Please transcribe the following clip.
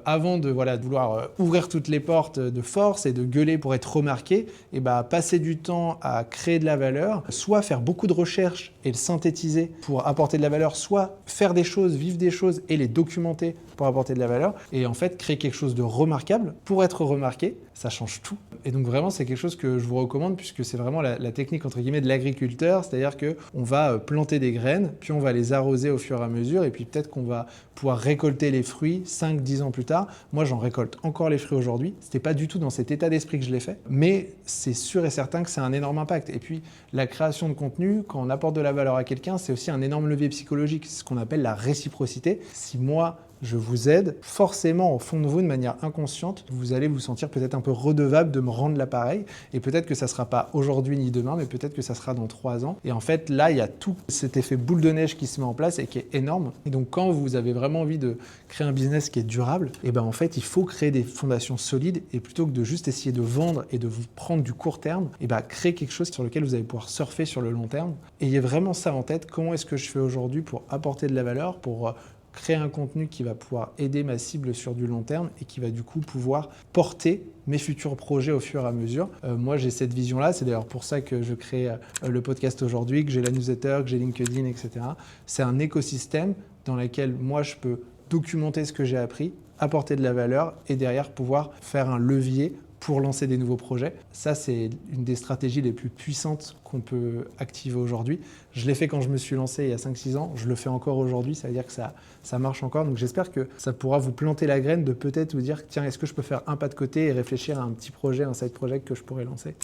Avant de vouloir ouvrir toutes les portes de force et de gueuler pour être remarqué, et passer du temps à créer de la valeur, soit faire beaucoup de recherches et le synthétiser pour apporter de la valeur, soit faire des choses, vivre des choses et les documenter pour apporter de la valeur. Et en fait, créer quelque chose de remarquable pour être remarqué, ça change tout. Et donc vraiment, c'est quelque chose que je vous recommande puisque c'est vraiment la technique entre guillemets de l'agriculteur, c'est-à-dire qu'on va planter des graines, puis on va les arroser au fur et à mesure, et puis peut-être qu'on va pouvoir récolter les fruits 5-10 ans plus tard. Moi, j'en récolte encore les fruits aujourd'hui. C'était pas du tout dans cet état d'esprit que je l'ai fait, mais c'est sûr et certain que c'est un énorme impact. Et puis, la création de contenu, quand on apporte de la valeur à quelqu'un, c'est aussi un énorme levier psychologique. C'est ce qu'on appelle la réciprocité. Si moi, je vous aide, forcément, au fond de vous, de manière inconsciente, vous allez vous sentir peut-être un peu redevable de me rendre l'appareil. Et peut-être que ça ne sera pas aujourd'hui ni demain, mais peut-être que ça sera dans 3 ans. Et en fait, là, il y a tout cet effet boule de neige qui se met en place et qui est énorme. Et donc, quand vous avez vraiment envie de créer un business qui est durable, et en fait, il faut créer des fondations solides. Et plutôt que de juste essayer de vendre et de vous prendre du court terme, créer quelque chose sur lequel vous allez pouvoir surfer sur le long terme. Ayez vraiment ça en tête. Comment est-ce que je fais aujourd'hui pour apporter de la valeur, pour créer un contenu qui va pouvoir aider ma cible sur du long terme et qui va du coup pouvoir porter mes futurs projets au fur et à mesure. Moi, j'ai cette vision-là. C'est d'ailleurs pour ça que je crée le podcast aujourd'hui, que j'ai la newsletter, que j'ai LinkedIn, etc. C'est un écosystème dans lequel moi, je peux documenter ce que j'ai appris, apporter de la valeur et derrière pouvoir faire un levier pour lancer des nouveaux projets. Ça, c'est une des stratégies les plus puissantes qu'on peut activer aujourd'hui. Je l'ai fait quand je me suis lancé il y a 5-6 ans, je le fais encore aujourd'hui, ça veut dire que ça marche encore. Donc j'espère que ça pourra vous planter la graine de peut-être vous dire, tiens, est-ce que je peux faire un pas de côté et réfléchir à un petit projet, un side project que je pourrais lancer ?